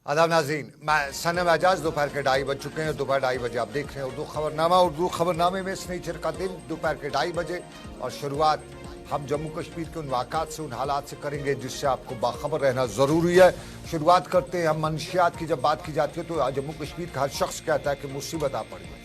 आदाब नाज़रीन, मैं सनम एजाज। दोपहर के 2:30 बज चुके हैं। दोपहर 2:30 बजे आप देख रहे हैं उर्दू खबरनामा। उर्दू खबरनामे में स्नेचर का दिन दोपहर के 2:30 बजे, और शुरुआत हम जम्मू कश्मीर के उन वाक़ात से, उन हालात से करेंगे जिससे आपको बाखबर रहना ज़रूरी है। शुरुआत करते हैं हम मनशियात की। जब बात की जाती है तो जम्मू कश्मीर का हर शख्स कहता है कि मुसीबत आ पड़ी है,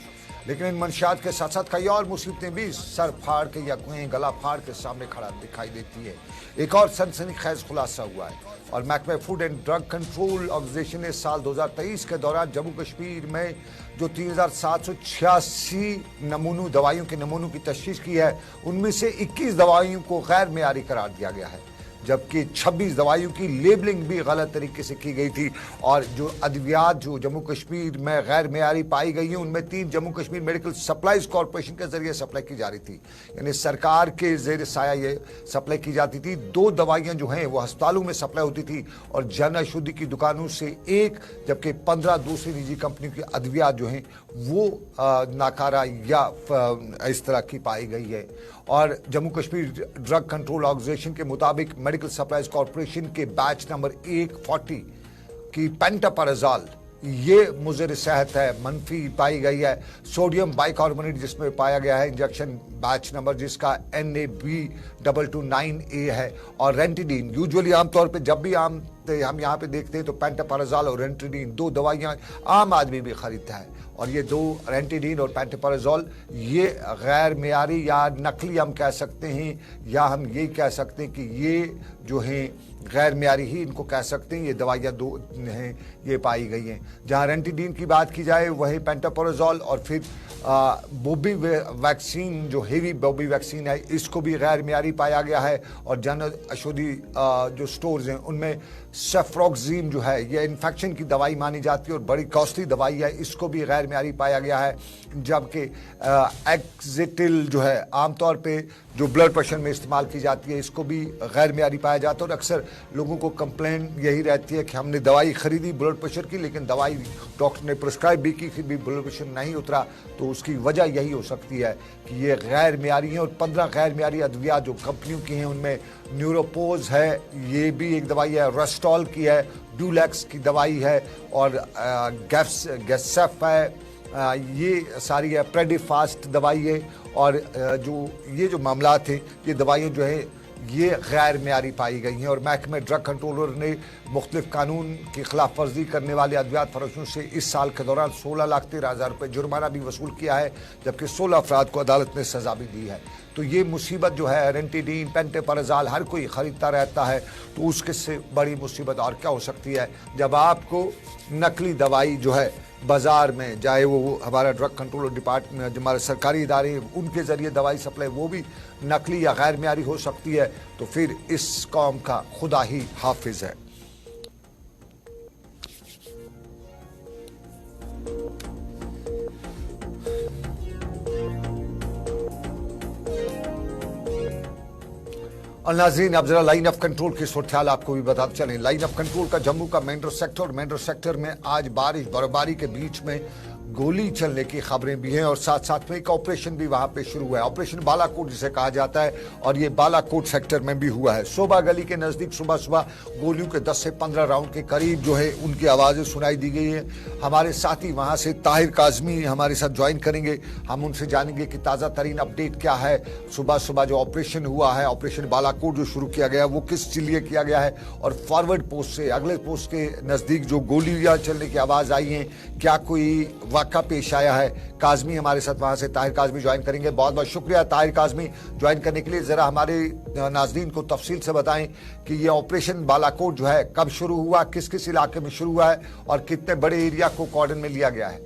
लेकिन इन मनशियात के साथ साथ कई और मुसीबतें भी सर फाड़ के या गला फाड़ के सामने खड़ा दिखाई देती है। एक और सनसनीखेज खुलासा हुआ है, और महकमा food and drug control organisation ने साल 2023 के दौरान जम्मू कश्मीर में जो 3786 नमूनों दवाइयों के नमूनों की तशखीस की है, उनमें से 21 दवाइयों को गैर मेयारी करार दिया गया है, जबकि 26 दवाइयों की लेबलिंग भी गलत तरीके से की गई थी। और जो अद्वियात जो जम्मू कश्मीर में गैर मेयारी पाई गई हैं, उनमें 3 Jammu Kashmir medical supplies corporation के जरिए सप्लाई की जा रही थी, यानी सरकार के जेर साया ये सप्लाई की जाती थी। 2 दवाइयां जो हैं वो अस्पतालों में सप्लाई होती थी और जन औषधि की दुकानों से 1, जबकि 15 दूसरी निजी कंपनियों की अद्वियात जो हैं वो नाकारा या इस तरह की पाई गई है। और Jammu Kashmir drug control organisation के मुताबिक मेडिकल सप्लाईज कॉरपोरेशन के बैच नंबर 140 की पेंटापराजोल ये मुज़र सेहत है, मनफी पाई गई है। सोडियम बाइकार्बोनेट जिसमें पाया गया है इंजेक्शन बैच नंबर जिसका NAB229A है, और रेंटिडीन। यूजुअली आमतौर पे जब भी हम यहाँ पे देखते हैं तो पेंटापराजोल और रेंटिडीन 2 दवाइयाँ आम आदमी भी खरीदता है, और ये 2 रेंटिडीन और पेंटापराजोल ये गैर मेयारी या नकली हम कह सकते हैं, या हम ये कह सकते हैं कि ये जो हैं गैर मेयारी ही इनको कह सकते हैं। ये दवाइयाँ 2 हैं ये पाई गई हैं। जहाँ रेंटिडीन की बात की जाए वही पेंटापराजोल, और फिर बोबी वैक्सीन जो हेवी बोबी वैक्सीन है इसको भी गैर मेयारी पाया गया है। और जन औषधि जो स्टोर्स हैं उनमें सेफ्रोक्सिम जो है ये इन्फेक्शन की दवाई मानी जाती है और बड़ी कॉस्टली दवाई है, इसको भी गैर मेयारी पाया गया है। जबकि एक्जिटिल जो है आमतौर पे जो ब्लड प्रेशर में इस्तेमाल की जाती है इसको भी गैर मेयारी पाया जाता है। और अक्सर लोगों को कंप्लेन यही रहती है कि हमने दवाई खरीदी ब्लड प्रेशर की, लेकिन दवाई डॉक्टर ने प्रिस्क्राइब भी की, फिर भी ब्लड प्रेशर नहीं उतरा। तो उसकी वजह यही हो सकती है कि ये गैर मेयारी हैं। और 15 गैर मेयारी अद्वियात जो कंपनियों की हैं उनमें न्यूरोपोज है, ये भी एक दवाई है, रेस्टॉल की है, ड्यूलैक्स की दवाई है, और गैसेफ है, ये सारी है, प्रेडिफास्ट दवाई है। और जो मामला थे ये दवाइयाँ जो है ये गैर मेयारी पाई गई हैं। और महकमे ड्रग कंट्रोलर ने मुख्तलिफ कानून की खिलाफ वर्जी करने वाले अद्वियात फरोशों से इस साल के दौरान 16,13,000 रुपये जुर्माना भी वसूल किया है, जबकि 16 अफराद को अदालत ने सजा भी दी है। तो ये मुसीबत जो है रेंटिडीन पेंटापराजोल हर कोई ख़रीदता रहता है, तो उसके से बड़ी मुसीबत और क्या हो सकती है जब आपको नकली दवाई जो है बाज़ार में, चाहे वो हमारा ड्रग कंट्रोल डिपार्टमेंट जो हमारे सरकारी इदारे हैं उनके ज़रिए दवाई सप्लाई वो भी नकली या गैर मेयारी हो सकती है, तो फिर इस कौम का खुदा ही हाफिज है। और नाज़रीन अब जरा लाइन ऑफ कंट्रोल की सूरत आपको भी बताते चलें। लाइन ऑफ कंट्रोल का जम्मू का मेंढर सेक्टर में आज बारिश बर्फबारी के बीच में गोली चलने की खबरें भी हैं, और साथ साथ में एक ऑपरेशन भी वहां पे शुरू हुआ है, ऑपरेशन बालाकोट जिसे कहा जाता है, और ये बालाकोट सेक्टर में भी हुआ है। शोभा गली के नज़दीक सुबह सुबह गोलियों के 10 से 15 राउंड के करीब जो है उनकी आवाज़ें सुनाई दी गई है। हमारे साथी वहाँ से ताहिर काज़मी हमारे साथ ज्वाइन करेंगे, हम उनसे जानेंगे कि ताज़ा तरीन अपडेट क्या है। सुबह सुबह जो ऑपरेशन हुआ है, ऑपरेशन बालाकोट जो शुरू किया गया वो किस लिए किया गया है, और फॉरवर्ड पोस्ट से अगले पोस्ट के नज़दीक जो गोलियाँ चलने की आवाज़ आई हैं क्या कोई वाक़ा पेश आया है। काज़मी हमारे साथ वहां से ताहिर काज़मी ज्वाइन करेंगे। बहुत बहुत शुक्रिया ताहिर काज़मी ज्वाइन करने के लिए। जरा हमारे नाज़रीन को तफसील से बताएं कि ये ऑपरेशन बालाकोट जो है कब शुरू हुआ, किस किस इलाके में शुरू हुआ है, और कितने बड़े एरिया को कॉर्डन में लिया गया है।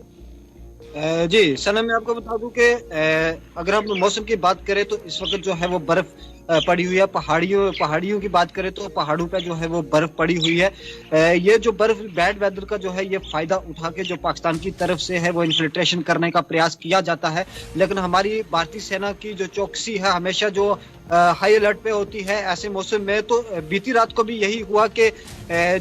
जी सनम, मैं आपको बता दूं कि अगर हम मौसम की बात करें तो इस वक्त जो है वो बर्फ पड़ी हुई है। पहाड़ियों की बात करें तो पहाड़ों पे जो है वो बर्फ पड़ी हुई है। ये जो बर्फ बैड वेदर का जो है ये फायदा उठा के जो पाकिस्तान की तरफ से है वो इन्फिल्ट्रेशन करने का प्रयास किया जाता है, लेकिन हमारी भारतीय सेना की जो चौकसी है हमेशा जो हाई अलर्ट पे होती है ऐसे मौसम में। तो बीती रात को भी यही हुआ कि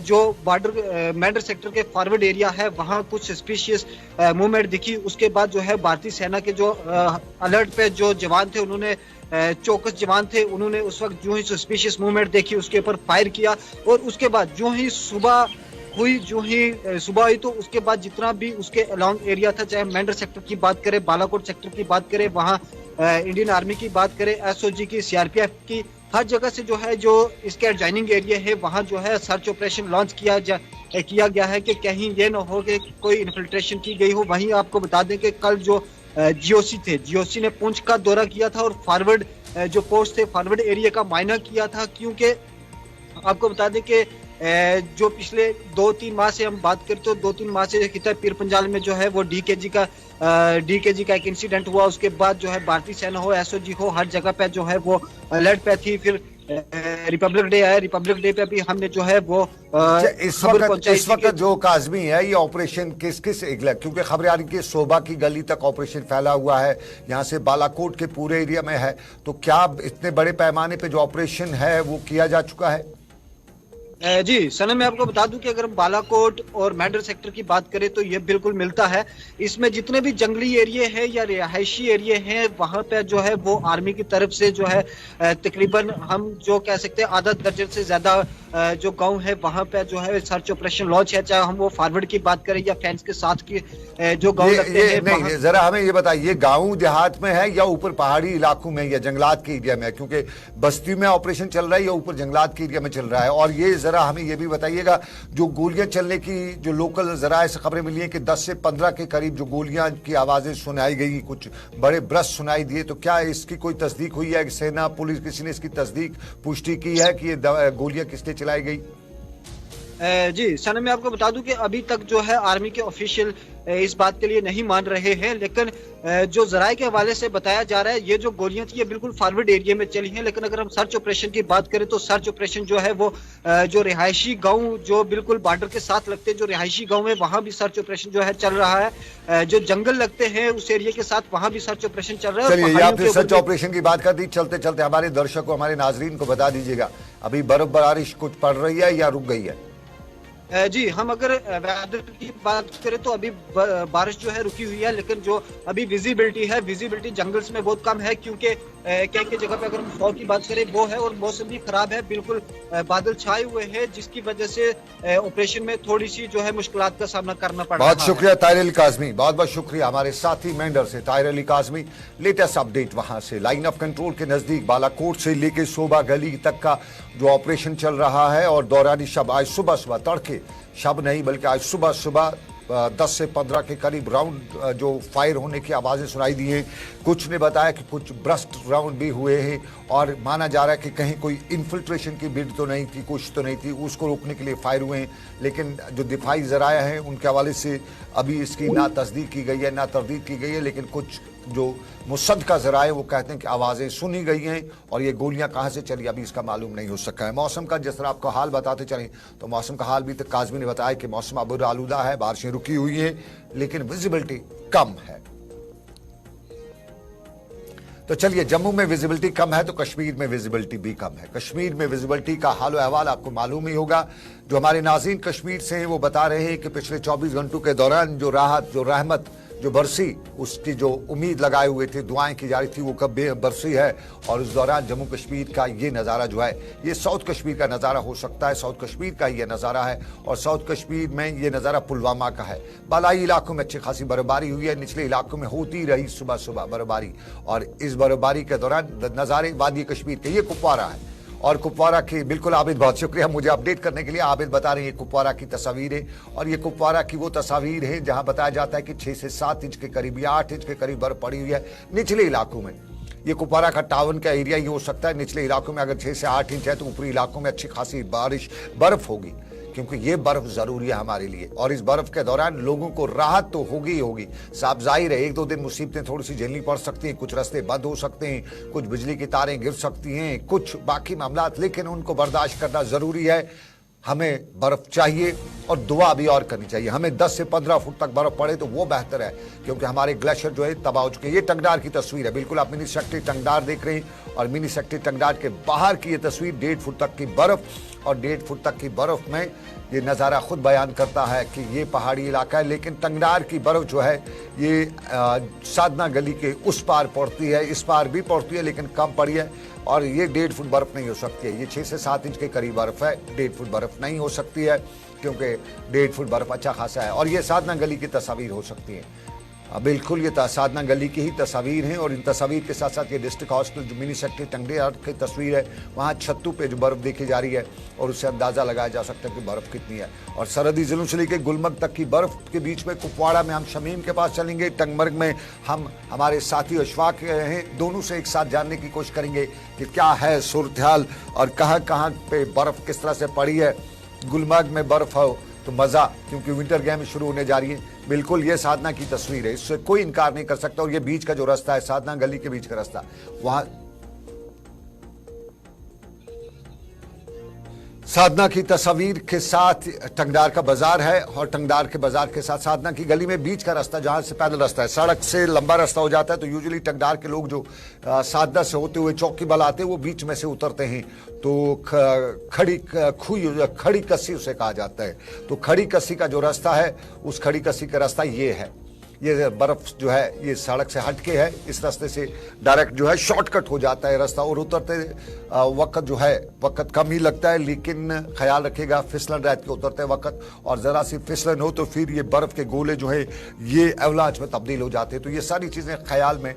जो बॉर्डर मेंढर सेक्टर के फॉरवर्ड एरिया है वहाँ कुछ सस्पिशियस मूवमेंट दिखी। उसके बाद जो है भारतीय सेना के जो अलर्ट पे जो जवान थे उन्होंने चौकस जवान थे, उन्होंने उस वक्त जो ही सस्पिशियस मूवमेंट देखी उसके ऊपर फायर किया, और उसके बाद जो ही सुबह हुई, जो ही सुबह हुई तो उसके बाद जितना भी उसके अलॉन्ग एरिया था, चाहे मेंढर सेक्टर की बात करें, बालाकोट सेक्टर की बात करें, वहाँ इंडियन आर्मी की बात करें, एसओजी की, सीआरपीएफ की, हर जगह से जो है जो इसके एडजॉइनिंग एरिया है वहाँ जो है सर्च ऑपरेशन लॉन्च किया गया है कि कहीं ये ना हो कि कोई इन्फिल्ट्रेशन की गई हो। वहीं आपको बता दें कि कल जो जीओसी थे, जीओसी ने पुंछ का दौरा किया था और फॉरवर्ड जो पोस्ट थे, फॉरवर्ड एरिया का मायना किया था, क्योंकि आपको बता दें कि जो पिछले 2-3 माह से हम बात करें तो 2-3 माह से खिता पीर पंजाल में जो है वो डीकेजी का एक इंसिडेंट हुआ। उसके बाद जो है भारतीय सेना हो, एसओजी हो, हर जगह पे जो है वो अलर्ट पे थी। फिर रिपब्लिक डे आया, रिपब्लिक डे पे भी हमने जो है वो इस वक्त जो काजमी है ये ऑपरेशन किस किस क्योंकि खबर आ रही है सोबा की गली तक ऑपरेशन फैला हुआ है, यहाँ से बालाकोट के पूरे एरिया में है, तो क्या इतने बड़े पैमाने पे जो ऑपरेशन है वो किया जा चुका है? जी सनम, मैं आपको बता दूं कि अगर हम बालाकोट और मेंढर सेक्टर की बात करें तो ये बिल्कुल मिलता है। इसमें जितने भी जंगली एरिया है या रिहायशी एरिया है वहां पे जो है वो आर्मी की तरफ से जो है तकरीबन हम जो कह सकते हैं आधा दर्जन से ज्यादा जो गांव है वहां पे जो है सर्च ऑपरेशन लॉन्च है, चाहे हम वो फॉरवर्ड की बात करें या फेंस के साथ की जो गाँव लगते हैं। नहीं, जरा हमें ये बताइए गाँव देहात में है या ऊपर पहाड़ी इलाकों में या जंगलात के एरिया में? क्योंकि बस्ती में ऑपरेशन चल रहा है या ऊपर जंगलात के एरिया में चल रहा है? और ये जरा हमें ये भी बताइएगा जो गोलियां चलने की जो लोकल जराए से खबरें मिली हैं कि 10 से 15 के करीब जो गोलियां की आवाजें सुनाई गई, कुछ बड़े ब्रश सुनाई दिए, तो क्या इसकी कोई तस्दीक हुई है कि सेना पुलिस किसी ने इसकी तस्दीक पुष्टि की है कि ये गोलियां किसने चलाई गई? जी सनम, मैं आपको बता दूं कि अभी तक जो है आर्मी के ऑफिशियल इस बात के लिए नहीं मान रहे हैं, लेकिन जो जराए के हवाले से बताया जा रहा है ये जो गोलियां थी ये बिल्कुल फॉरवर्ड एरिया में चली हैं। लेकिन अगर हम सर्च ऑपरेशन की बात करें तो सर्च ऑपरेशन जो है वो जो रिहायशी गांव जो बिल्कुल बॉर्डर के साथ लगते हैं, जो रिहायशी गांव है वहां भी सर्च ऑपरेशन जो है चल रहा है। जो जंगल लगते हैं उस एरिया के साथ वहां भी सर्च ऑपरेशन चल रहा है। चलिए, आपने सर्च ऑपरेशन की बात कर दी, चलते चलते हमारे दर्शकों, हमारे नाजरीन को बता दीजिएगा अभी बर्फ बारिश कुछ पड़ रही है या रुक गई है? जी, हम अगर वेदर की बात करें तो अभी बारिश जो है रुकी हुई है, लेकिन जो अभी विजिबिलिटी जंगल्स में बहुत कम है, क्योंकि कई जगह पे अगर हम फॉग की बात करें वो है और मौसम भी खराब है, बिल्कुल बादल छाए हुए हैं, जिसकी वजह से ऑपरेशन में थोड़ी सी जो है मुश्किलात का सामना करना पड़ रहा है। बहुत शुक्रिया ताहिर अली काज़मी, बहुत बहुत शुक्रिया हमारे साथी मेंढर से ताहिर अली काज़मी। लेटेस्ट अपडेट वहां से लाइन ऑफ कंट्रोल के नजदीक बालाकोट से लेके सोबा गली तक का जो ऑपरेशन चल रहा है और दौरानी शब आज सुबह तड़के शब नहीं बल्कि आज सुबह 10 से 15 के करीब राउंड जो फायर होने की आवाज़ें सुनाई दी हैं। कुछ ने बताया कि कुछ ब्रस्ट राउंड भी हुए हैं और माना जा रहा है कि कहीं कोई इन्फिल्ट्रेशन की बिड तो नहीं थी, कुछ तो नहीं थी, उसको रोकने के लिए फायर हुए हैं। लेकिन जो दिफाई ज़राया हैं उनके हवाले से अभी इसकी ना तस्दीक की गई है ना तरदीद की गई है, लेकिन कुछ जो मुसद्दका ज़राए वो कहते हैं कि आवाज़ें सुनी गई हैं और ये गोलियां कहाँ से चली अभी इसका मालूम नहीं हो सका है। मौसम का जिस तरह आपको हाल बताते चलें तो मौसम का हाल भी तक काज़मी ने बताया कि मौसम अबूर आलूदा है, बारिशें रुकी हुई हैं, लेकिन विजिबिलिटी कम है। तो चलिए, जम्मू में विजिबिलिटी कम है तो कश्मीर में विजिबिलिटी भी कम है। कश्मीर में विजिबिलिटी का हाल अहवाल आपको मालूम ही होगा। जो हमारे नाज़रीन कश्मीर से हैं वो बता रहे हैं कि पिछले 24 घंटों के दौरान जो राहत, जो रहमत जो बरसी, उसकी जो उम्मीद लगाए हुए थे, दुआएं की जा रही थी, वो कब बरसी है। और उस दौरान जम्मू कश्मीर का ये नज़ारा जो है ये साउथ कश्मीर का नज़ारा हो सकता है, साउथ कश्मीर का ये नज़ारा है। और साउथ कश्मीर में ये नज़ारा पुलवामा का है। बालाई इलाकों में अच्छी खासी बर्फबारी हुई है, निचले इलाकों में होती रही सुबह बर्फबारी, और इस बर्फबारी के दौरान नज़ारे वादी कश्मीर के, ये कुपवारा है। और कुपवारा की बिल्कुल आबिद, बहुत शुक्रिया मुझे अपडेट करने के लिए। आबिद बता रहे हैं कुपवारा की तस्वीरें, और ये कुपवारा की वो तस्वीर है जहां बताया जाता है कि 6 से 7 इंच के करीब या 8 इंच के करीब बर्फ पड़ी हुई है निचले इलाकों में। ये कुपवारा का टाउन का एरिया ही हो सकता है। निचले इलाकों में अगर 6 से 8 इंच है तो ऊपरी इलाकों में अच्छी खासी बर्फ होगी, क्योंकि ये बर्फ जरूरी है हमारे लिए। और इस बर्फ के दौरान लोगों को राहत तो होगी ही होगी। साफ जाहिर है 1-2 दिन मुसीबतें थोड़ी सी झेलनी पड़ सकती हैं, कुछ रास्ते बंद हो सकते हैं, कुछ बिजली की तारें गिर सकती हैं, कुछ बाकी मामलात, लेकिन उनको बर्दाश्त करना जरूरी है। हमें बर्फ चाहिए और दुआ भी और करनी चाहिए। हमें 10 से 15 फुट तक बर्फ पड़े तो वो बेहतर है, क्योंकि हमारे ग्लेशियर जो है तबाह हो चुके हैं। ये टंगडार की तस्वीर है, बिल्कुल आप मिनी सेक्टर टंगडार देख रहे हैं, और मिनी सेक्टर टंगडार के बाहर की ये तस्वीर 1.5 फुट तक की बर्फ, और 1.5 फुट तक की बर्फ में ये नज़ारा खुद बयान करता है कि ये पहाड़ी इलाका है। लेकिन टंगडार की बर्फ जो है ये साधना गली के उस पार पड़ती है, इस पार भी पड़ती है लेकिन कम पड़ी है, और ये 1.5 फुट बर्फ नहीं हो सकती है। ये 6 से 7 इंच के करीब बर्फ है, 1.5 फुट बर्फ नहीं हो सकती है। क्योंकि 1.5 फुट बर्फ अच्छा खासा है। और ये साधना गली की तस्वीर हो सकती है, बिल्कुल ये साधना गली की ही तस्वीर हैं। और इन तस्वीर के साथ साथ ये डिस्ट्रिक्ट हॉस्पिटल जो मिनी सेक्टर टंगड़ियाल की तस्वीर है, वहाँ छत्तों पे जो बर्फ़ देखी जा रही है और उससे अंदाज़ा लगाया जा सकता है कि बर्फ़ कितनी है। और सरहदी ज़िलों से लेकर गुलमर्ग तक की बर्फ़ के बीच में कुपवाड़ा में हम शमीम के पास चलेंगे, टंगमर्ग में हम हमारे साथी अशफाक हैं, दोनों से एक साथ जानने की कोशिश करेंगे कि क्या है सूरत हाल और कहाँ कहाँ पे बर्फ़ किस तरह से पड़ी है। गुलमर्ग में बर्फ़ हो तो मज़ा, क्योंकि विंटर गेम शुरू होने जा रही है। बिल्कुल ये साधना की तस्वीर है, इससे कोई इनकार नहीं कर सकता। और ये बीच का जो रास्ता है, साधना गली के बीच का रास्ता, वहां साधना की तस्वीर के साथ टंगडार का बाजार है और टंगडार के बाजार के साथ साधना की गली में बीच का रास्ता, जहां से पैदल रास्ता है। सड़क से लंबा रास्ता हो जाता है तो यूजुअली टंगडार के लोग जो साधना से होते हुए चौकी बल आते हैं वो बीच में से उतरते हैं, तो खड़ी कस्सी उसे कहा जाता है। तो खड़ी कस्सी का जो रास्ता है, उस खड़ी कस्सी का रास्ता ये है। ये बर्फ जो है ये सड़क से हटके है, इस रास्ते से डायरेक्ट जो है शॉर्टकट हो जाता है रास्ता। और उतरते वक्त जो है वक्त कम ही लगता है, लेकिन ख्याल रखिएगा फिसलन रहती है उतरते वक्त, और ज़रा सी फिसलन हो तो फिर ये बर्फ़ के गोले जो है ये एवलांच में तब्दील हो जाते हैं। तो ये सारी चीज़ें ख्याल में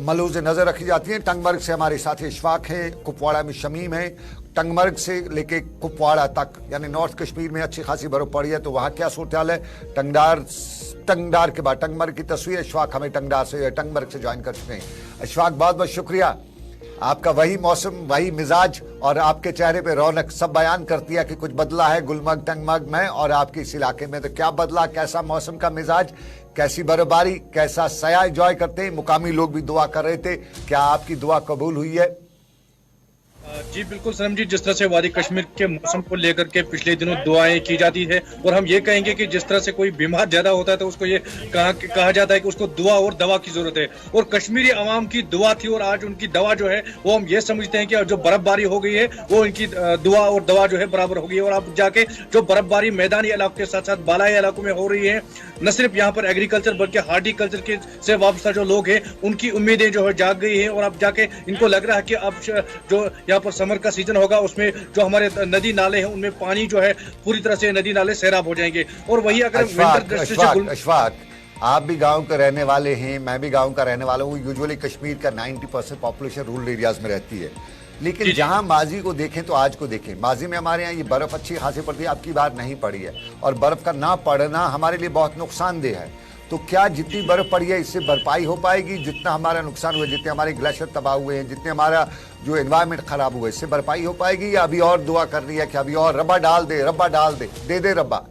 मलूज़ नज़र रखी जाती हैं। टंगमर्ग से हमारे साथी अशफाक हैं, कुपवाड़ा में शमीम है। टंगमर्ग से लेके कुपवाड़ा तक यानी नॉर्थ कश्मीर में अच्छी खासी बर्फ पड़ी है, तो वहाँ क्या सूरत हाल है। टंगडार के बाद टंगमर्ग की तस्वीर अशफाक हमें टंगमर्ग से ज्वाइन कर चुके हैं। अशफाक बहुत बहुत शुक्रिया, आपका वही मौसम, वही मिजाज और आपके चेहरे पे रौनक सब बयान करती है कि कुछ बदला है गुलमर्ग टंगमर्ग में और आपके इस इलाके में। तो क्या बदला, कैसा मौसम का मिजाज, कैसी बर्फबारी, कैसा सया एंजॉय करते हैं। मुकामी लोग भी दुआ कर रहे थे, क्या आपकी दुआ कबूल हुई है? जी बिल्कुल सनम जी, जिस तरह से वादी कश्मीर के मौसम को लेकर के पिछले दिनों दुआएं की जाती है, और हम ये कहेंगे कि जिस तरह से कोई बीमार ज्यादा होता है तो उसको ये कहा जाता है कि उसको दुआ और दवा की जरूरत है, और कश्मीरी अवाम की दुआ थी और आज उनकी दवा जो है वो हम ये समझते हैं कि जो बर्फबारी हो गई है वो इनकी दुआ और दवा जो है बराबर हो गई है। और अब जाके जो बर्फबारी मैदानी इलाकों के साथ साथ बालाई इलाकों में हो रही है, न सिर्फ यहाँ पर एग्रीकल्चर बल्कि हार्टिकल्चर के से वाबस्ता जो लोग हैं उनकी उम्मीदें जो है जाग गई है, और अब जाके इनको लग रहा है कि अब जो यहाँ पर समर का सीजन होगा उसमें जो हमारे नदी नाले हैं उनमें पानी जो है पूरी तरह से नदी नाले सैराब हो जाएंगे। और वही अगर अशफाक आप भी गांव के रहने वाले हैं, मैं भी गांव का रहने वाला हूँ। यूजुअली कश्मीर का 90% पॉपुलेशन रूरल एरियाज में रहती है, लेकिन जहां माजी को देखें तो आज को देखें, माजी में हमारे यहाँ ये बर्फ अच्छी खासी पड़ती है, अब की बार नहीं पड़ी है, और बर्फ का ना पड़ना हमारे लिए बहुत नुकसानदेह है। तो क्या जितनी बर्फ पड़ी है इससे भरपाई हो पाएगी? जितना हमारा नुकसान हुआ, जितने हमारे ग्लेशियर तबाह हुए हैं, जितने हमारा जो एनवायरनमेंट खराब हुआ है, इससे भरपाई हो पाएगी या अभी और दुआ करनी है कि अभी और रब्बा डाल दे दे रब्बा?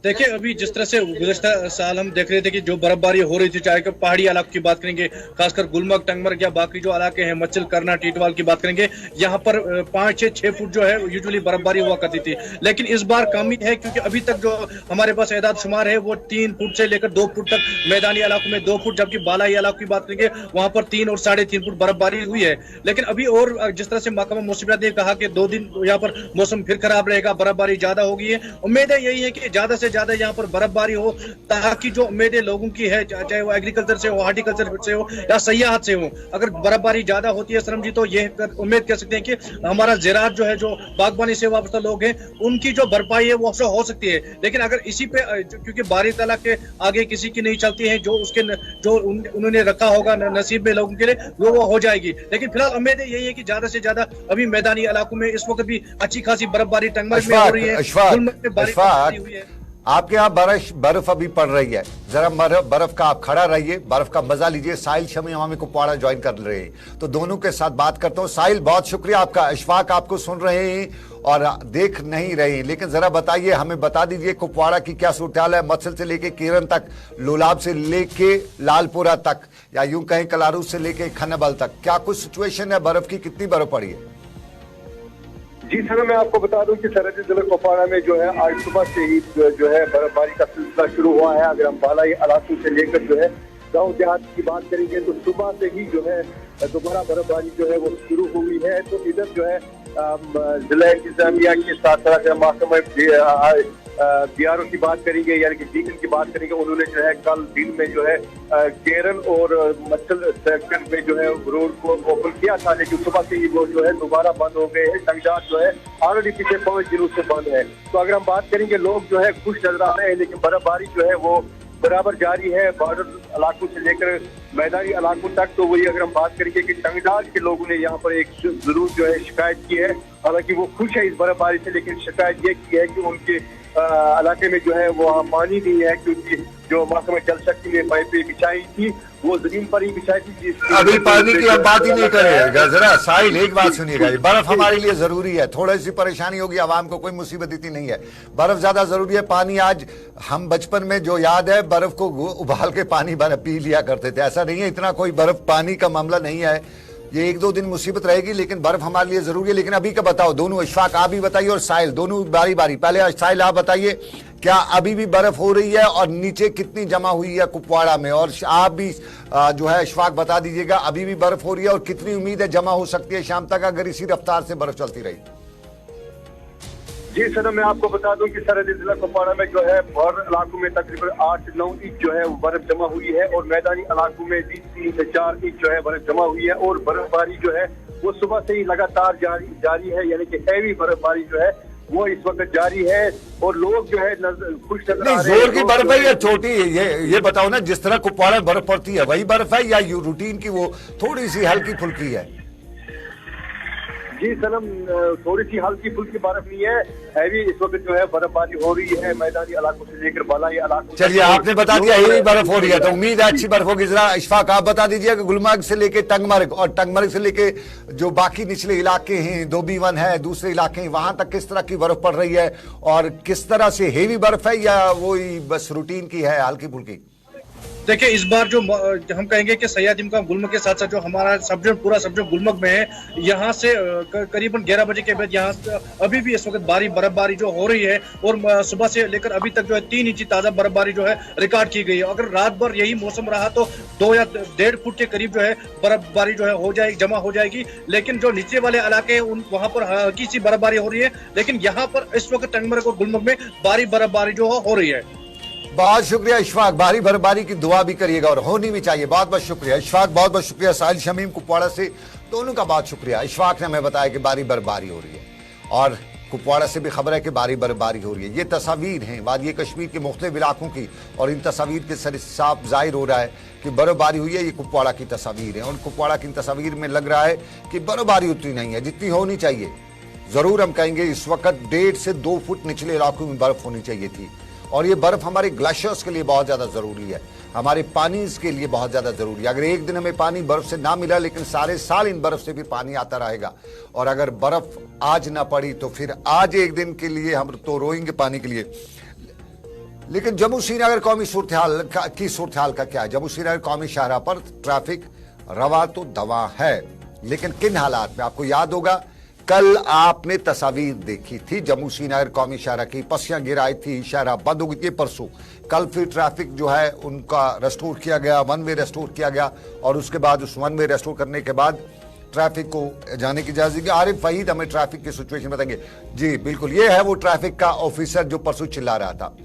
देखिए अभी जिस तरह से गुज़श्ता साल हम देख रहे थे कि जो बर्फबारी हो रही थी, चाहे कि पहाड़ी इलाकों की बात करेंगे, खासकर गुलमर्ग टंगमर्ग या बाकी जो इलाके हैं मच्चल करना टीटवाल की बात करेंगे, यहाँ पर 5 से 6 फुट जो है यूजुअली बर्फबारी हुआ करती थी। लेकिन इस बार कमी है क्योंकि अभी तक जो हमारे पास एदाद शुमार है वो 3 फुट से लेकर 2 फुट तक मैदानी इलाकों में 2 फुट, जबकि बालाई इलाकों की बात करेंगे वहां पर 3 और 3.5 फुट बर्फबारी हुई है। लेकिन अभी और जिस तरह से महकमा मौसमियात ने कहा कि 2 दिन यहाँ पर मौसम फिर खराब रहेगा, बर्फबारी ज्यादा होगी है। उम्मीद है यही है कि ज्यादा से ज्यादा यहाँ पर बर्फबारी हो, ताकि जो उम्मीदें लोगों की है, चाहे वो एग्रीकल्चर से हो, हार्टिकल्चर से हो या सयाहत से हो, अगर बर्फबारी ज्यादा होती है सरम जी तो ये उम्मीद कर सकते हैं कि हमारा ज़राअत जो है, जो बागबानी से वाबस्ता लोग हैं, उनकी जो भरपाई है वो हो सकती है। लेकिन अगर इसी पे क्योंकि बारी तला के आगे किसी की नहीं चलती है, जो उन्होंने रखा होगा नसीब में लोगों के लिए वो हो जाएगी। लेकिन फिलहाल उम्मीद यही है कि ज्यादा से ज्यादा अभी मैदानी इलाकों में इस वक्त भी अच्छी खासी बर्फबारी टंगमर्ग में हो रही है। आपके यहाँ बर्फ अभी पड़ रही है, जरा बर्फ का आप खड़ा रहिए, बर्फ का मजा लीजिए। साहिल शमी हमें कुपवाड़ा ज्वाइन कर रहे हैं, तो दोनों के साथ बात करता हूँ। साहिल बहुत शुक्रिया आपका, अशफाक आपको सुन रहे हैं और देख नहीं रहे हैं, लेकिन जरा बताइए, हमें बता दीजिए कुपवाड़ा की क्या सूरत हाल है, मत्सल से लेके केरन तक, लोलाब से लेके लालपुरा तक, या यूं कहें कलारू से लेके खनबल तक, क्या कुछ सिचुएशन है? बर्फ की कितनी बर्फ पड़ी है? जी सर, मैं आपको बता दूं कि सरहदी जिला कुपवाड़ा में जो है आज सुबह से ही जो है बर्फबारी का सिलसिला शुरू हुआ है। अगर हम बालाई इलाकों से लेकर जो है गांव देहात की बात करेंगे तो सुबह से ही जो है दोबारा बर्फबारी जो है वो शुरू हुई है। तो इधर जो है जिला इंतजामिया के साथ साथ महकमा BRO की बात करेंगे यानी कि डीकन की बात करेंगे, उन्होंने जो है कल दिन में जो है केरन और मच्छल सेक्टर में जो है रोड को ओपन किया था, लेकिन सुबह से ही वो जो है दोबारा बंद हो गए हैं। टंगडार जो है ऑलरेडी पिछले 5 दिनों से बंद है। तो अगर हम बात करेंगे, लोग जो है खुश नजर आ रहे हैं, लेकिन बर्फबारी जो है वो बराबर जारी है बॉर्डर इलाकों से लेकर मैदानी इलाकों तक। तो वही अगर हम बात करेंगे कि टंगडार के लोगों ने यहाँ पर एक जरूर जो है शिकायत की है, हालांकि वो खुश है इस बर्फबारी से, लेकिन शिकायत ये की है कि उनके इलाके में जो है वो पानी नहीं है, क्योंकि जो महकमा जल शक्ति ने पाइपें बिछाई थी वो जमीन पर ही बिछाई थी। अभी पानी की हम बात ही नहीं करें जरा साहिल, एक बात सुनिएगा, बर्फ हमारे लिए जरूरी है। थोड़ी सी परेशानी होगी आवाम को, कोई मुसीबत इतनी नहीं है, बर्फ ज्यादा जरूरी है। पानी आज हम बचपन में जो याद है, बर्फ को उबाल के पानी पी लिया करते थे, ऐसा नहीं है, इतना कोई बर्फ पानी का मामला नहीं है। ये 1-2 दिन मुसीबत रहेगी, लेकिन बर्फ हमारे लिए जरूरी है। लेकिन अभी का बताओ दोनों, इशफाक आप भी बताइए और साहिल, दोनों बारी बारी। पहले साहिल आप बताइए, क्या अभी भी बर्फ हो रही है और नीचे कितनी जमा हुई है कुपवाड़ा में? और आप भी जो है इशफाक बता दीजिएगा, अभी भी बर्फ हो रही है और कितनी उम्मीद है जमा हो सकती है शाम तक अगर इसी रफ्तार से बर्फ चलती रही? जी सर, मैं आपको बता दूं कि सरहदी जिला कुपवाड़ा में जो है बॉर्डर इलाकों में तकरीबन 8-9 इंच जो है वो बर्फ जमा हुई है और मैदानी इलाकों में भी 3 से 4 इंच जो है बर्फ जमा हुई है। और बर्फबारी जो है वो सुबह से ही लगातार जारी है, यानी कि हैवी बर्फबारी जो है वो इस वक्त जारी है और लोग जो है खुश नजर आ रहे हैं। जोर की बर्फ है या छोटी है? ये बताओ ना, जिस तरह कुपवाड़ा में बर्फ पड़ती है वही बर्फ है या रूटीन की वो थोड़ी सी हल्की फुल्की है? जी सनम, थोड़ी सी हल्की फुल्की बर्फ नहीं है, हैवी इस वक्त जो है बर्फबारी हो रही है मैदानी इलाकों से लेकर बालाई इलाकों। चलिए, आपने बता दिया हैवी बर्फ हो रही है तो उम्मीद है अच्छी बर्फ होगी। जरा इशफाक आप बता दीजिए कि गुलमर्ग से लेके टंगमर्ग और टंगमर्ग से लेके जो बाकी निचले इलाके हैं, धोबीवन है, दूसरे इलाके हैं, वहां तक किस तरह की बर्फ पड़ रही है और किस तरह से हैवी बर्फ है या वो बस रूटीन की है हल्की फुल्की? देखिए, इस बार जो हम कहेंगे कि सयाजी मुकाम गुलमर्ग के साथ साथ जो हमारा पूरा सब जो गुलमर्ग में है, यहाँ से करीबन 11 बजे के बाद यहाँ से अभी भी इस वक्त बर्फबारी जो हो रही है और सुबह से लेकर अभी तक जो है 3 इंच ताजा बर्फबारी जो है रिकॉर्ड की गई है। अगर रात भर यही मौसम रहा तो 2 या 1.5 फुट के करीब जो है बर्फबारी जो है जमा हो जाएगी। लेकिन जो नीचे वाले इलाके हैं वहां पर हल्की सी बर्फबारी हो रही है, लेकिन यहाँ पर इस वक्त टंगमर्ग और गुलमर्ग में भारी बर्फबारी जो हो रही है। बहुत शुक्रिया इशफाक, भारी बर्फबारी की दुआ भी करिएगा और होनी भी चाहिए। बहुत बहुत शुक्रिया इशफाक, बहुत बहुत शुक्रिया साहिल शमीम कुपवाड़ा से, दोनों का बहुत शुक्रिया। इशफाक ने हमें बताया कि भारी बर्फबारी हो रही है और कुपवाड़ा से भी खबर है कि भारी बर्फबारी हो रही है। ये तस्वीर हैं वादी कश्मीर के मुख्तलिफ इलाकों की और इन तस्वीर के सर साफ जाहिर हो रहा है कि बर्फबारी हुई है। ये कुपवाड़ा की तस्वीर है और कुपवाड़ा की तस्वीर में लग रहा है कि बर्फबारी उतनी नहीं है जितनी होनी चाहिए। जरूर हम कहेंगे इस वक्त 1.5 से 2 फुट निचले इलाकों में बर्फ होनी चाहिए थी और ये बर्फ हमारे ग्लेशियर्स के लिए बहुत ज्यादा जरूरी है, हमारे पानी के लिए बहुत ज्यादा जरूरी है। अगर एक दिन हमें पानी बर्फ से ना मिला, लेकिन सारे साल इन बर्फ से भी पानी आता रहेगा और अगर बर्फ आज ना पड़ी तो फिर आज एक दिन के लिए हम तो रोएंगे पानी के लिए। लेकिन जम्मू श्रीनगर कौमी सूरत-ए-हाल का क्या है? जम्मू श्रीनगर कौमी शाहराह पर ट्रैफिक रवा तो दवा है, लेकिन किन हालात में? आपको याद होगा कल आपने तस्वीर देखी थी जम्मू श्रीनगर कौमी शाहराह की, पसियां गिराई थी, शाहराह बंद हो गई थी परसों। कल फिर ट्रैफिक जो है उनका रेस्टोर किया गया, 1 वे रेस्टोर किया गया और उसके बाद उस 1 वे रेस्टोर करने के बाद ट्रैफिक को जाने की इजाजत दी। आरिफ फहीद हमें ट्रैफिक की सिचुएशन बताएंगे। जी बिल्कुल, ये है वो ट्रैफिक का ऑफिसर जो परसों चिल्ला रहा था।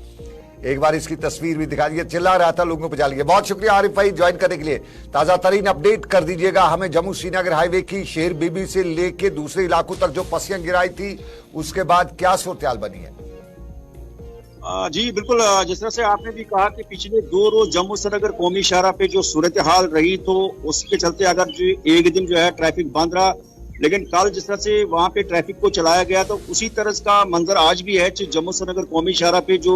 एक बार इसकी तस्वीर भी दिखा दीजिए, चिल्ला रहा था लोगों को बचा लिया। बहुत शुक्रिया आरिफ भाई ज्वाइन करने के लिए। ताजा तरीन अपडेट कर दीजिएगा हमें जम्मू श्रीनगर हाईवे की, शेर बीबी से लेके दूसरे इलाकों तक जो पसियां गिराई थी उसके बाद क्या सूरत-ए-हाल बनी है? जी बिल्कुल, जिस तरह से आपने भी कहा कि पिछले 2 रोज जम्मू श्रीनगर कौमी शाहराह पे जो सूरत हाल रही तो उसके चलते अगर जो एक दिन जो है ट्रैफिक बंद रहा, लेकिन कल जिस तरह से वहां पे ट्रैफिक को चलाया गया तो उसी तरह का मंजर आज भी है। जम्मू श्रीनगर कौमी शाहराह पे जो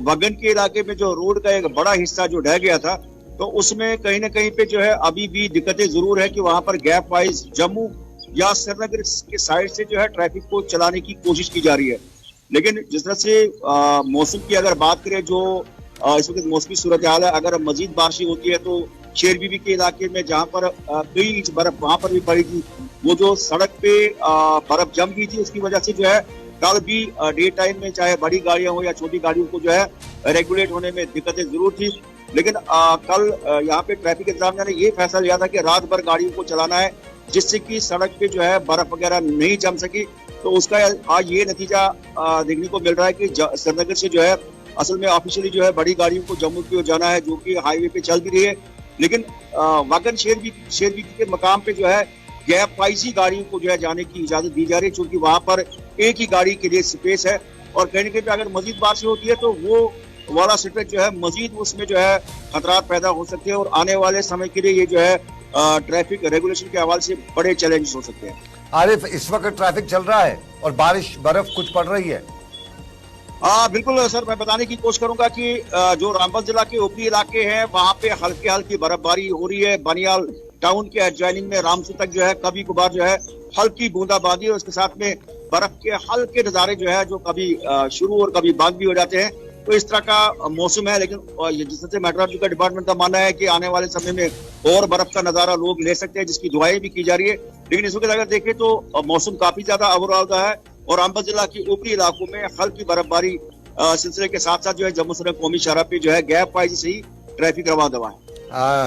वगन के इलाके में जो रोड का एक बड़ा हिस्सा जो ढह गया था तो उसमें कहीं ना कहीं पे जो है अभी भी दिक्कतें जरूर है कि वहां पर गैप वाइज जम्मू या श्रीनगर के साइड से जो है ट्रैफिक को चलाने की कोशिश की जा रही है। लेकिन जिस तरह से मौसम की अगर बात करें, जो इस वक्त मौसमी सूरत हाल है, अगर मजीद बारिश होती है तो शेर बीबी के इलाके में जहाँ पर कई इंच बर्फ वहां पर भी पड़ी थी, वो जो सड़क पे बर्फ जम गई थी उसकी वजह से जो है कल भी डे टाइम में चाहे बड़ी गाड़ियां हो या छोटी गाड़ियों को जो है रेगुलेट होने में दिक्कतें जरूर थी। लेकिन कल यहाँ पे ट्रैफिक इंतजामिया ने ये फैसला लिया था कि रात भर गाड़ियों को चलाना है जिससे कि सड़क पे जो है बर्फ वगैरह नहीं जम सकी तो उसका आज ये नतीजा देखने को मिल रहा है कि श्रीनगर से जो है असल में ऑफिशियली जो है बड़ी गाड़ियों को जम्मू की ओर जाना है, जो कि हाईवे पे चल भी रही है, लेकिन वागन शेरबीगी के मकाम पे जो है गैप वाइज ही गाड़ियों को जो है जाने की इजाजत दी जा रही है, क्योंकि वहां पर एक ही गाड़ी के लिए स्पेस है। और कहीं ना कहीं अगर मजीद बारिश होती है तो वो वाला स्ट्रेच जो है मजीद उसमें जो है खतरात पैदा हो सकते हैं और आने वाले समय के लिए ये जो है ट्रैफिक रेगुलेशन के हवाले से बड़े चैलेंजेस हो सकते हैं। आरिफ, इस वक्त ट्रैफिक चल रहा है और बारिश बर्फ कुछ पड़ रही है। बिल्कुल सर, मैं बताने की कोशिश करूंगा कि जो रामबन जिला के ऊपरी इलाके हैं वहां पे हल्की हल्की बर्फबारी हो रही है। बनियाल टाउन के एडजॉइनिंग में रामसू तक जो है कभी कभार जो है हल्की बूंदाबांदी और उसके साथ में बर्फ के हल्के नजारे जो है जो कभी शुरू और कभी बंद भी हो जाते हैं। तो इस तरह का मौसम है, लेकिन जिससे मेट्रोलॉजिकल डिपार्टमेंट का मानना है कि आने वाले समय में और बर्फ का नजारा लोग ले सकते हैं, जिसकी दुआएं भी की जा रही है। लेकिन इस वक्त अगर देखें तो मौसम काफी ज्यादा ओवरऑल है और रामबन जिला के ऊपरी इलाकों में हल्की बर्फबारी सिलसिले के साथ साथ जो है जम्मू श्रीनगर कौमी शाहराह पे जो है गैप वाइज से ही ट्रैफिक रवा दवा है।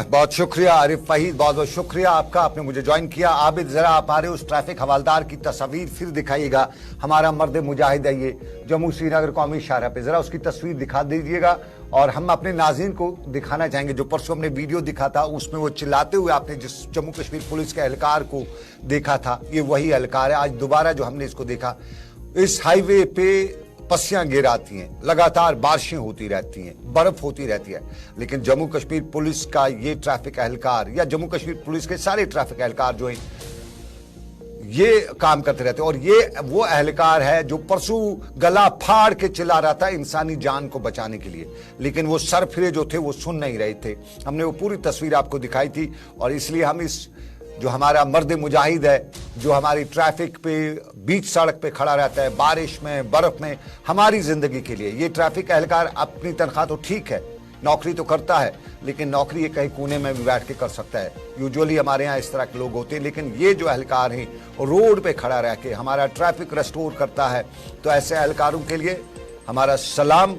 बहुत शुक्रिया आरिफ फहीद, बहुत बहुत शुक्रिया आपका, आपने मुझे ज्वाइन किया। आबिद, जरा आप आ रहे उस ट्रैफिक हवालदार की तस्वीर फिर दिखाइएगा। हमारा मर्द मुजाहिद है ये जम्मू श्रीनगर कौमी शाहराह पे, जरा उसकी तस्वीर दिखा दीजिएगा। और हम अपने नाज़रीन को दिखाना चाहेंगे, जो परसों हमने वीडियो दिखा था उसमें वो चिल्लाते हुए आपने जिस जम्मू कश्मीर पुलिस के एहलकार को देखा था, ये वही एहलकार है। आज दोबारा जो हमने इसको देखा, इस हाईवे पे पस्सियां गिराती हैं, लगातार बारिशें होती रहती हैं, बर्फ होती रहती है, लेकिन जम्मू कश्मीर पुलिस का ये ट्रैफिक एहलकार या जम्मू कश्मीर पुलिस के सारे ट्रैफिक एहलकार जो हैं ये काम करते रहते हैं। और ये वो एहलकार है जो परसों गला फाड़ के चिल्ला रहा था इंसानी जान को बचाने के लिए, लेकिन वो सरफिरे जो थे वो सुन नहीं रहे थे। हमने वो पूरी तस्वीर आपको दिखाई थी और इसलिए हम इस जो हमारा मर्द मुजाहिद है, जो हमारी ट्रैफिक पे बीच सड़क पे खड़ा रहता है बारिश में बर्फ में हमारी जिंदगी के लिए, ये ट्रैफिक एहलकार अपनी तनख्वाह तो ठीक है, नौकरी तो करता है, लेकिन नौकरी ये कहीं कोने में भी बैठ के कर सकता है। यूजुअली हमारे यहाँ इस तरह के लोग होते हैं, लेकिन ये जो एहलकार हैं रोड पे खड़ा रह के हमारा ट्रैफिक रेस्टोर करता है, तो ऐसे एहलकारों के लिए हमारा सलाम।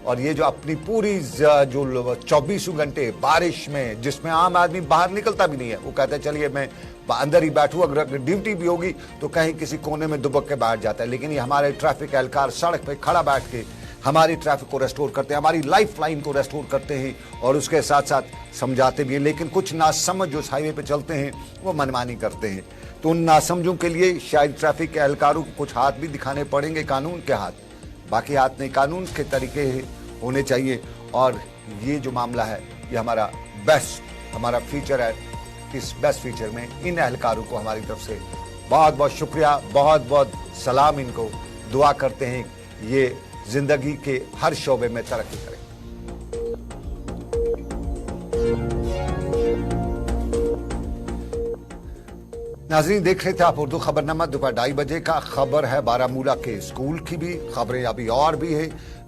और ये जो अपनी पूरी जो 24 घंटे बारिश में, जिसमें आम आदमी बाहर निकलता भी नहीं है, वो कहता है चलिए मैं अंदर ही बैठूं, अगर ड्यूटी भी होगी तो कहीं किसी कोने में दुबक के बैठ जाता है, लेकिन ये हमारे ट्रैफिक एहलकार सड़क पे खड़ा बैठ के हमारी ट्रैफिक को रेस्टोर करते हैं, हमारी लाइफ लाइन को रेस्टोर करते हैं और उसके साथ साथ समझाते भी हैं। लेकिन कुछ नासमझ जो हाईवे पे चलते हैं वो मनमानी करते हैं, तो उन नासमझों के लिए शायद ट्रैफिक के एहलकारों को कुछ हाथ भी दिखाने पड़ेंगे, कानून के हाथ, बाकी हाथ नहीं, कानून के तरीके होने चाहिए। और ये जो मामला है ये हमारा बेस्ट, हमारा फीचर है, इस बेस्ट फीचर में इन एहलकारों को हमारी तरफ से बहुत बहुत शुक्रिया, बहुत बहुत सलाम इनको, दुआ करते हैं ये जिंदगी के हर शोबे में तरक्की करें। नाज़रीन, देख रहे थे आप उर्दू खबरनामा दोपहर 2:30 बजे का। खबर है बारामूला के स्कूल की भी, खबरें अभी और भी है,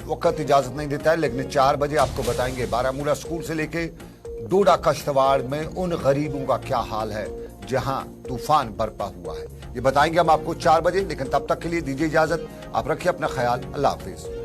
वक्त इजाजत नहीं देता है, लेकिन 4 बजे आपको बताएंगे बारामूला स्कूल से लेके डोडा कश्तवाड़ में उन गरीबों का क्या हाल है जहां तूफान बरपा हुआ है, ये बताएंगे हम आपको 4 बजे। लेकिन तब तक के लिए दीजिए इजाजत, आप रखिए अपना ख्याल, अल्लाह हाफिज।